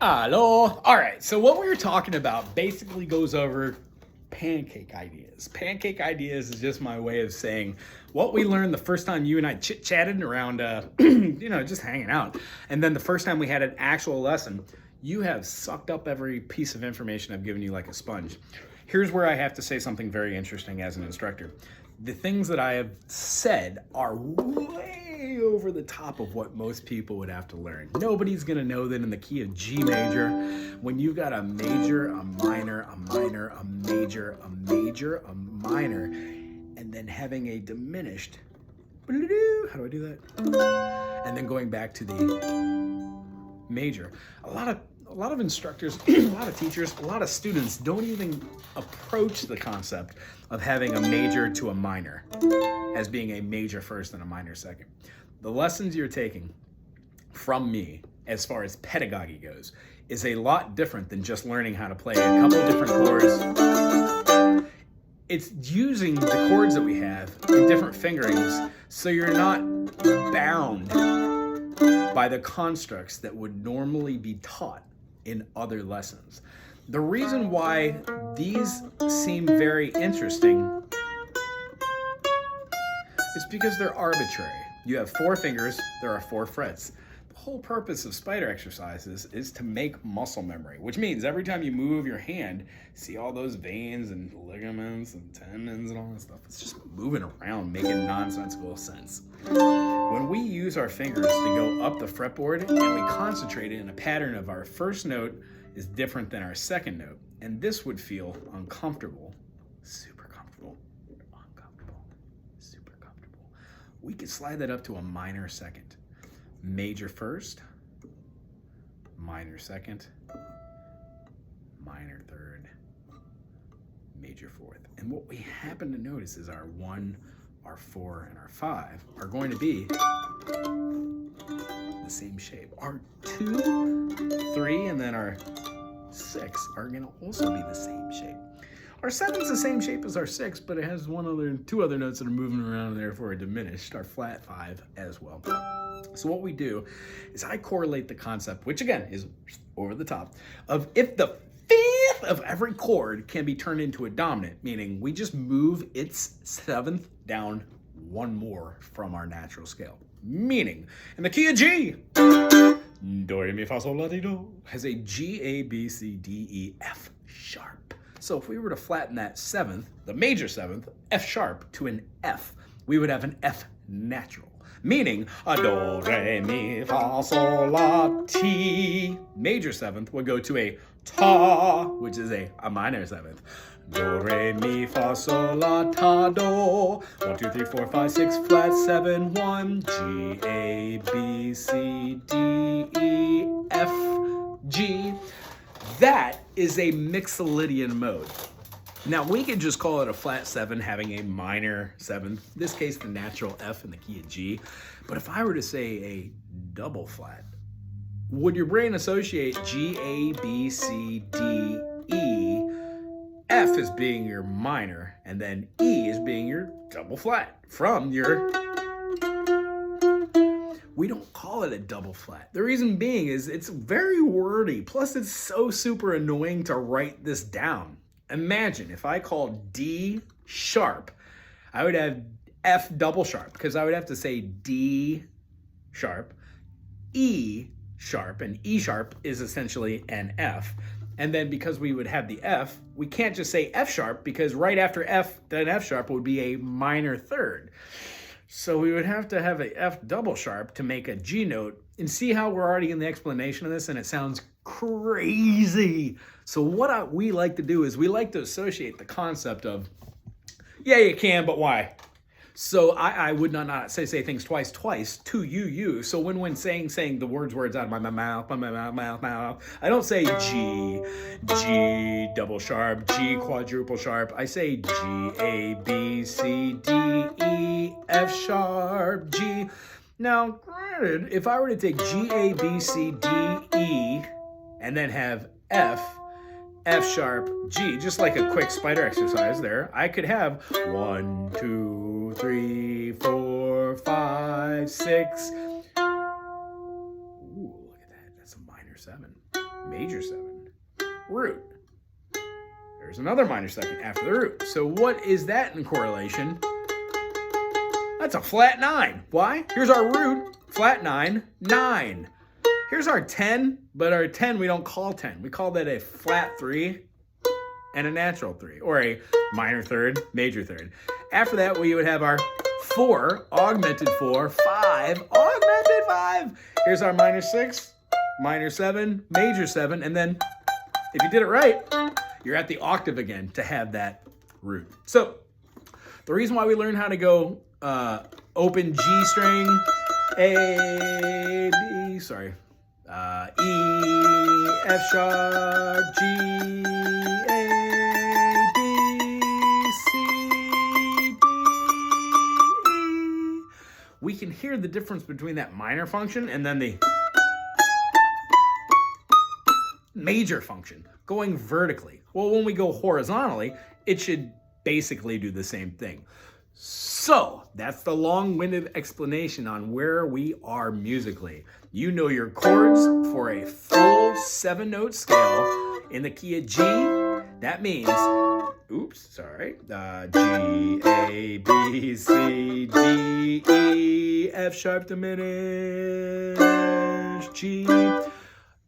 Hello. All right, so what we were talking about basically goes over pancake ideas. Pancake ideas is just my way of saying what we learned the first time you and I chit-chatted around, just hanging out. And then the first time we had an actual lesson, you have sucked up every piece of information I've given you like a sponge. Here's where I have to say something very interesting as an instructor. The things that I have said are way over the top of what most people would have to learn. Nobody's gonna know that in the key of G major, when you've got a major, a minor, a minor, a major, a major, a minor, and then having a diminished, how do I do that? And then going back to the major. A lot of instructors, a lot of teachers, a lot of students don't even approach the concept of having a major to a minor as being a major first and a minor second. The lessons you're taking from me as far as pedagogy goes is a lot different than just learning how to play a couple of different chords. It's using the chords that we have in different fingerings so you're not bound by the constructs that would normally be taught in other lessons. The reason why these seem very interesting is because they're arbitrary. You have 4 fingers, there are 4 frets. The whole purpose of spider exercises is to make muscle memory, which means every time you move your hand, see all those veins and ligaments and tendons and all that stuff. It's just moving around, making nonsensical sense. When we use our fingers to go up the fretboard and we concentrate in a pattern of our first note is different than our second note, and this would feel uncomfortable, super comfortable, uncomfortable, super comfortable. We could slide that up to a minor second. Major first, minor second, minor third, major fourth. And what we happen to notice is our 1, our 4, and our 5 are going to be the same shape. Our 2, 3, and then our 6 are going to also be the same shape. Our 7's the same shape as our 6, but it has 2 other notes that are moving around and therefore are diminished. Our flat 5 as well. So what we do is I correlate the concept, which again is over the top, of if the 5th of every chord can be turned into a dominant, meaning we just move its 7th down 1 more from our natural scale. Meaning, in the key of G, do, re, mi, fa, sol, la, ti, do, has a G, A, B, C, D, E, F sharp. So if we were to flatten that 7th, the major 7th, F sharp, to an F, we would have an F natural. Meaning, a do, re, mi, fa, sol, la, ti. Major 7th would go to a ta, which is a minor 7th. Do, re, mi, fa, sol, la, ta, do. 1, 2, 3, 4, 5, 6, flat 7, 1. G, A, B, C, D, E, F, G. That is a mixolydian mode. Now, we could just call it a flat 7 having a minor 7th, in this case the natural F in the key of G. But if I were to say a double flat, would your brain associate G, A, B, C, D, E, F as being your minor, and then E as being your double flat from your... We don't call it a double flat. The reason being is it's very wordy, plus it's so super annoying to write this down. Imagine if I called D sharp, I would have F double sharp, because I would have to say D sharp, E sharp, and E sharp is essentially an F. And then because we would have the F, we can't just say F sharp, because right after F, then F sharp would be a minor third. So we would have to have a F double sharp to make a G note, and see how we're already in the explanation of this and it sounds crazy. So what we like to do is we like to associate the concept of, yeah, you can, but why? So I would not say things twice to you. So when saying the words out of my mouth, I don't say G double sharp, G quadruple sharp. I say G, A, B, C, D, E, F sharp, G. Now, granted, if I were to take G, A, B, C, D, E, and then have F sharp, G, just like a quick spider exercise there, I could have 1, 2, 3, 4, 5, 6. Ooh, look at that. That's a minor 7. major 7, root. There's another minor 2nd after the root. So what is that in correlation? That's a flat 9. Why? Here's our root, flat 9, 9. Here's our 10, but our 10 we don't call 10. We call that a flat 3 and a natural 3, or a minor 3rd, major 3rd. After that, we would have our 4, augmented 4, 5, augmented 5. Here's our minor 6, minor 7, major 7, and then if you did it right, you're at the octave again to have that root. So the reason why we learn how to go open G string, A, B, sorry, E, F sharp, G, A, B, C, D, E. We can hear the difference between that minor function and then the major function going vertically. Well, when we go horizontally, it should basically do the same thing. So that's the long-winded explanation on where we are musically. You know your chords for a full 7-note scale in the key of G. That means, G, A, B, C, D, E, F sharp diminished, G.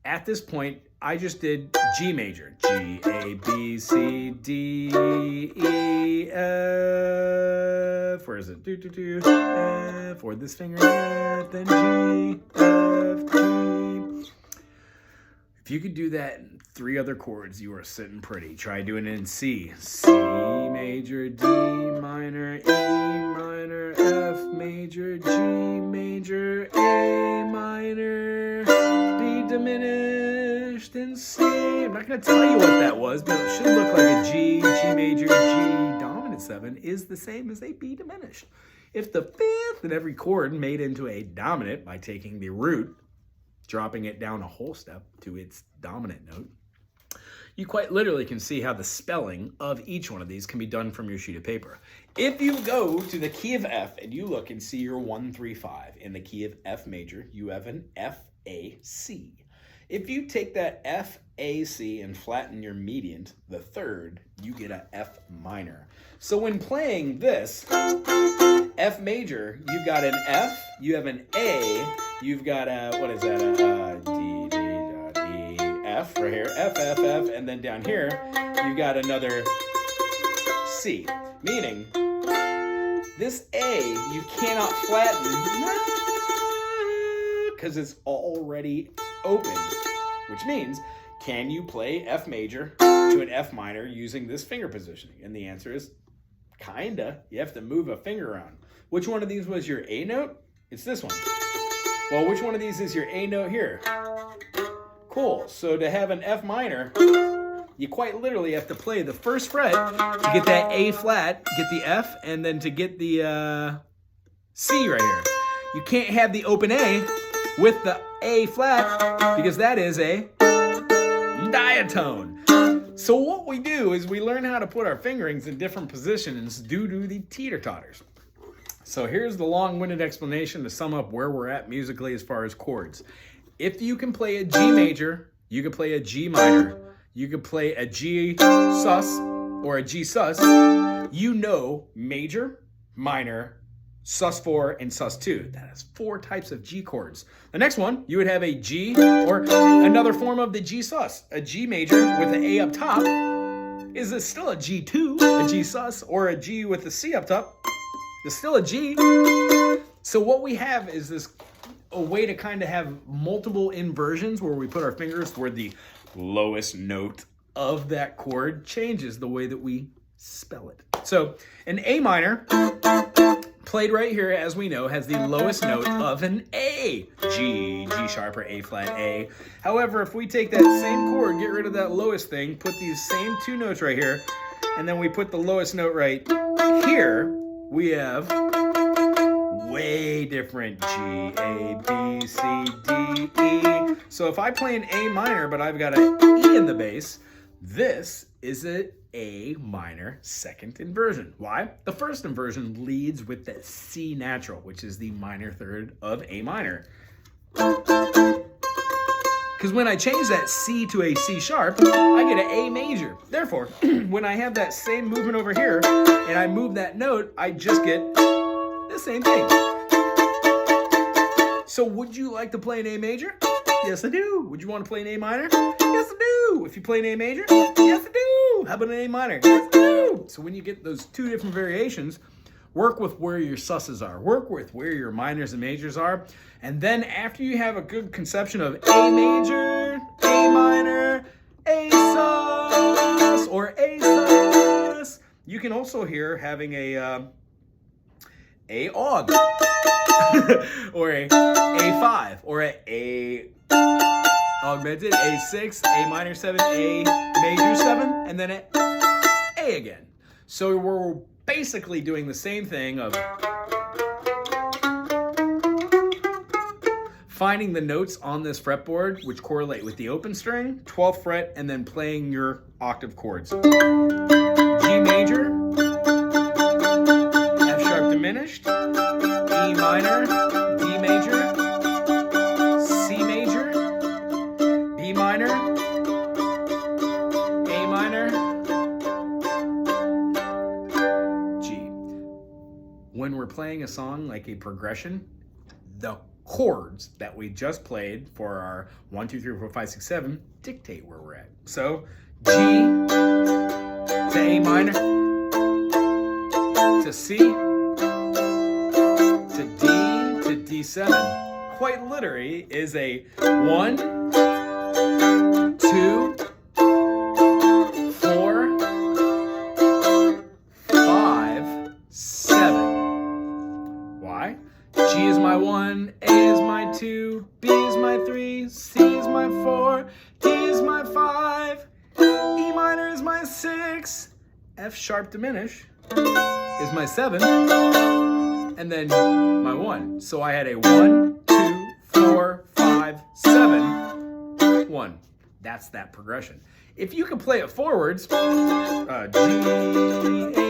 At this point, I just did G major. G, A, B, C, D, E, F. Where is it? F. Or this finger, F, then G, F, G. If you could do that in 3 other chords, you are sitting pretty. Try doing it in C. C major, D minor, E minor, F major, G major, A minor, B diminished, and C. I'm not going to tell you what that was, but it should look like a G, G major, G dominant 7 is the same as a B diminished. If the 5th in every chord made into a dominant by taking the root, dropping it down a whole step to its dominant note, you quite literally can see how the spelling of each one of these can be done from your sheet of paper. If you go to the key of F and you look and see your 1, 3, 5 in the key of F major, you have an F, A, C. If you take that F, A, C and flatten your mediant, the 3rd, you get a F minor. So when playing this, F major, you've got an F, you have an A, you've got a, what is that, D, D, D, F right here, F, F, F, and then down here, you've got another C, meaning this A you cannot flatten because it's already open, which means, can you play F major to an F minor using this finger positioning? And the answer is kinda. You have to move a finger around. Which one of these was your A note? It's this one. Well, which one of these is your A note here? Cool. So to have an F minor, you quite literally have to play the first fret to get that A flat, get the F, and then to get the C right here. You can't have the open A with the A flat because that is a diatone. So what we do is we learn how to put our fingerings in different positions due to the teeter-totters. So here's the long-winded explanation to sum up where we're at musically as far as chords. If you can play a G major, you can play a G minor, you can play a G sus or a G sus, you know major, minor, sus4, and sus2. That is 4 types of G chords. The next one, you would have a G or another form of the G sus. A G major with an A up top is still a G2, a G sus, or a G with a C up top is still a G. So what we have is a way to kind of have multiple inversions where we put our fingers where the lowest note of that chord changes the way that we spell it. So an A minor, played right here, as we know, has the lowest note of an A. G, G sharp or A flat, A. However, if we take that same chord, get rid of that lowest thing, put these same 2 notes right here, and then we put the lowest note right here, we have way different G, A, B, C, D, E. So if I play an A minor, but I've got an E in the bass, this is an A minor 2nd inversion. Why? The first inversion leads with the C natural, which is the minor 3rd of A minor. Because when I change that C to a C sharp, I get an A major. Therefore, when I have that same movement over here, and I move that note, I just get the same thing. So would you like to play an A major? Yes, I do. Would you want to play an A minor? Yes, I do. If you play an A major? Yes, I do. How about an A minor? Yes, I do. So when you get those two different variations, work with where your susses are. Work with where your minors and majors are. And then after you have a good conception of A major, A minor, A sus, or A sus, you can also hear having a aug, or a A5, or a augmented, A6, A minor 7, A major 7, and then A again. So we're basically doing the same thing of finding the notes on this fretboard which correlate with the open string, 12th fret, and then playing your octave chords. G major, F sharp diminished, E minor, D major, C major, B minor, A minor, G. When we're playing a song like a progression, the chords that we just played for our 1, 2, 3, 4, 5, 6, 7 dictate where we're at. So G to A minor, to C, to D, to D7, quite literally is a 1, 2, 4, 5, 7. Why? G is my 1, A is my 2, B is my 3, C is my 4, D is my 5, E minor is my 6, F sharp diminish is my 7, and then my 1. So I had a 1, 2, 4, 5, 7, 1. That's that progression. If you can play it forwards, G, A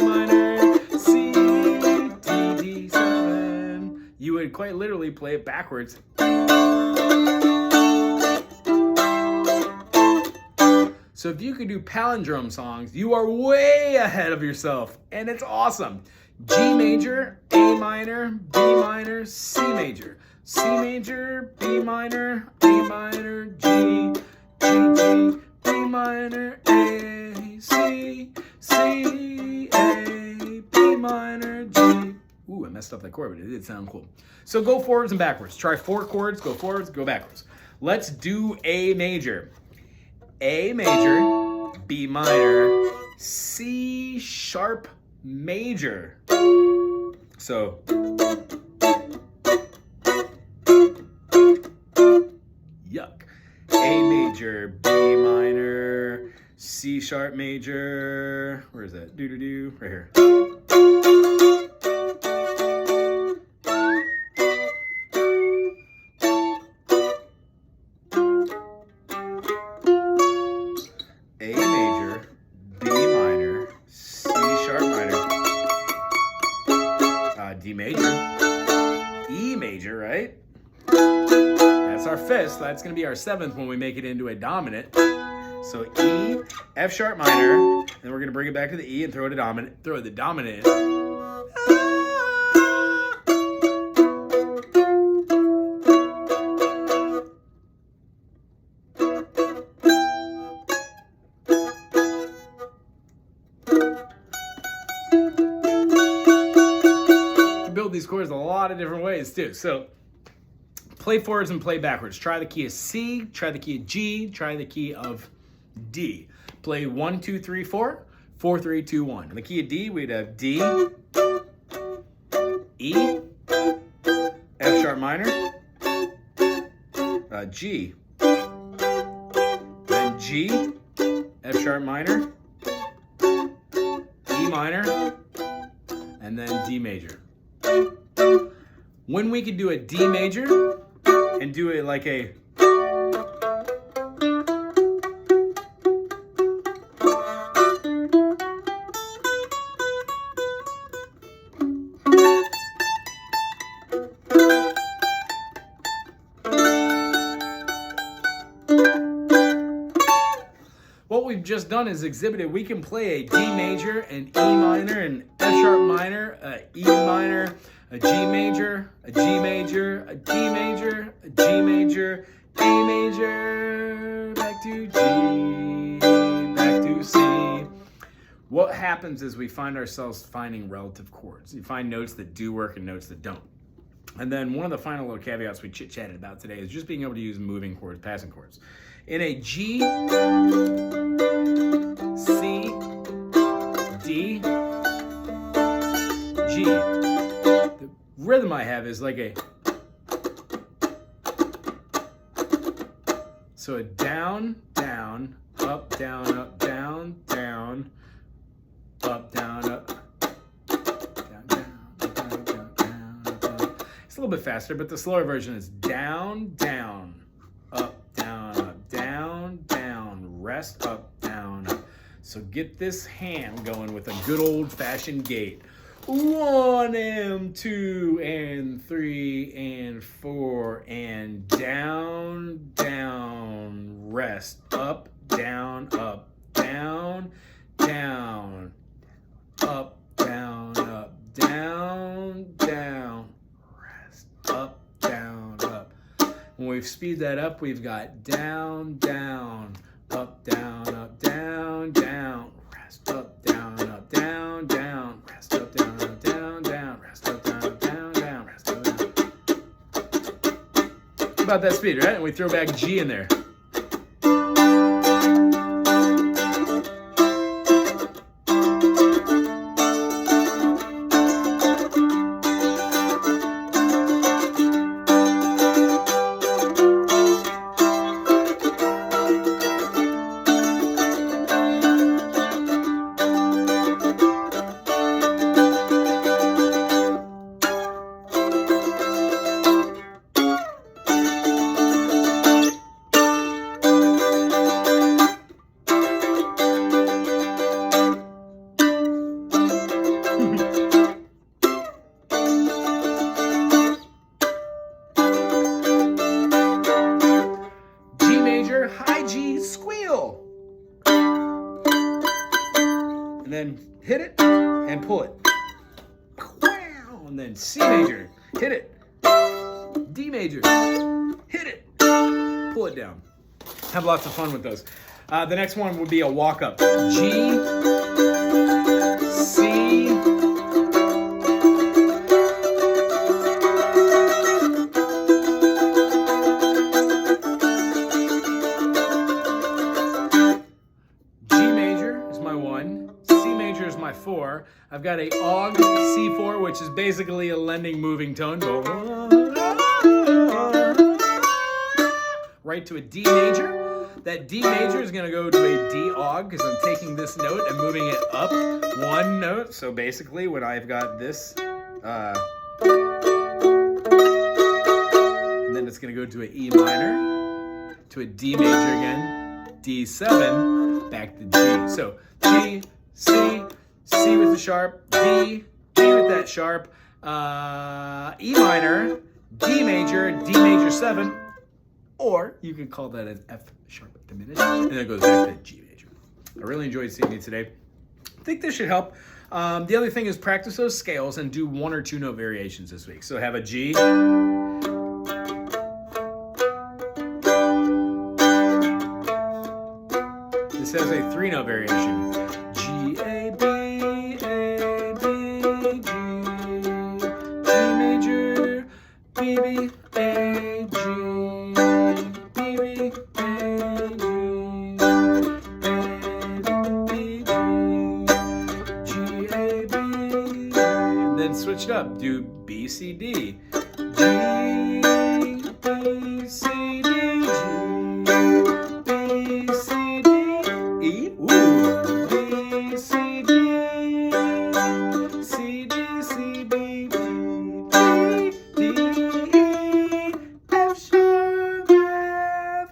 minor, C, D, D7, you would quite literally play it backwards. So if you could do palindrome songs, you are way ahead of yourself, and it's awesome. G major, A minor, B minor, C major, C major, B minor, A minor, G, G, G, B minor, A, C, C, A, B minor, G. Ooh, I messed up that chord, but it did sound cool. So go forwards and backwards. Try 4 chords, go forwards, go backwards. Let's do A major. A major, B minor, C sharp major. So yuck. A major, B minor, C sharp major. Where is that? Right here. A major, B minor, C sharp minor, D major, E major, right? That's our 5th. That's going to be our 7th when we make it into a dominant. So E, F sharp minor, then we're going to bring it back to the E and throw the dominant in. Build these chords a lot of different ways too. So play forwards and play backwards. Try the key of C, try the key of G, try the key of D. Play 1, 2, 3, 4, 4, 3, 2, 1. In the key of D, we'd have D, E, F sharp minor, G, then G, F sharp minor, E minor, and then D major. When we could do a D major and do it like a what we've just done is exhibited. We can play a D major, an E minor, an F sharp minor, a E minor, a G major, a G major, a D major, a G major, A major, back to G, back to C. What happens is we find ourselves finding relative chords. You find notes that do work and notes that don't. And then one of the final little caveats we chit-chatted about today is just being able to use moving chords, passing chords. In a G, C, D, G, the rhythm I have is like a, so a down, down, up, down, up, down, down, up, down, up, down, down, down, down, down, down. It's a little bit faster, but the slower version is down, down, up, down, up, down, down, rest, up, down, up. So get this hand going with a good old-fashioned gait. 1 and 2 and 3 and 4 and down, down, rest, up, down, up, down, down, up, down, up, down, down, rest, up, down, up. When we speed that up, we've got down, down, up, down, down, rest, up, down, down, down, rest, up, down, down, rest, up, down, down, rest, up, down. About that speed, right? And we throw back G in there. High G squeal, and then hit it and pull it, and then C major, hit it, D major, hit it, pull it down. Have lots of fun with those. The next one would be a walk up. G, C, my 4. I've got a Ogg C4, which is basically a lending moving tone. Right to a D major. That D major is going to go to a D Ogg because I'm taking this note and moving it up 1 note. So basically when I've got this, and then it's going to go to an E minor, to a D major again, D7, back to G. So G, C, C with the sharp, D, D with that sharp, E minor, D major 7, or you could call that an F sharp diminished, and then it goes back to G major. I really enjoyed seeing you today. I think this should help. The other thing is practice those scales and do 1 or 2 note variations this week. So have a G. This has a 3 note variation. G, A, B, A, B, G, G major, B, B, A, G, B, B, A, G, A, B, G, G, A, B, and then switch it up. Do B, C, D, G, B, C, D, G, B, C, D, E, ooh, B, C, D, C, D, C, B, B, D, D, E, F sharp, F,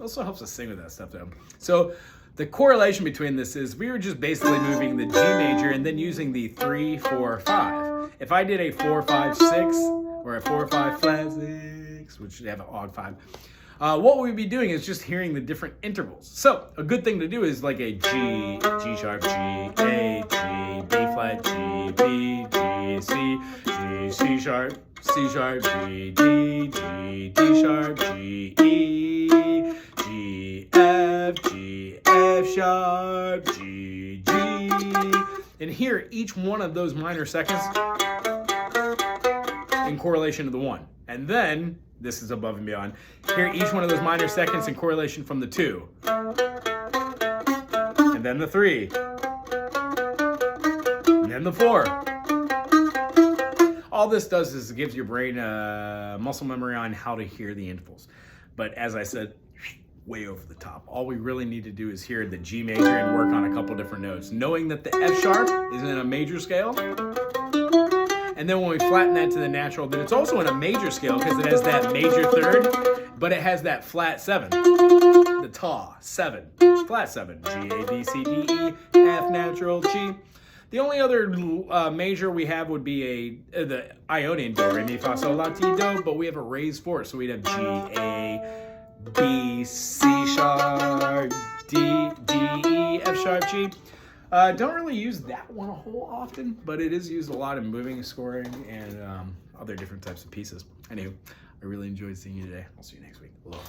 also helps us sing with that stuff though. So the correlation between this is we were just basically moving the G major and then using the 3, 4, 5. If I did a 4, 5, 6 or a 4, 5, flat 6, which should have an Ogg 5, what we'd be doing is just hearing the different intervals. So a good thing to do is like a G, G sharp, G, A, G, B flat, G, B, G, C, G, C sharp, G, D, G, D sharp, G, E, G, F sharp, G, G. And hear each one of those minor seconds in correlation to the 1. And then, this is above and beyond, hear each one of those minor seconds in correlation from the 2. And then the 3. And then the 4. All this does is it gives your brain muscle memory on how to hear the intervals. But as I said, way over the top. All we really need to do is hear the G major and work on a couple different notes. Knowing that the F sharp is in a major scale, and then when we flatten that to the natural, then it's also in a major scale because it has that major third, but it has that flat 7. The Ta, 7, flat 7. G, A, B, C, D, E, F natural, G. The only other major we have would be the Ionian Do, Re, Mi, Fa, Sol, La, Ti, Do, but we have a raised 4, so we'd have G, A, B, C sharp, D, D, E, F sharp, G. Don't really use that one a whole often, but it is used a lot in moving, scoring, and other different types of pieces. Anyway, I really enjoyed seeing you today. I'll see you next week. Aloha.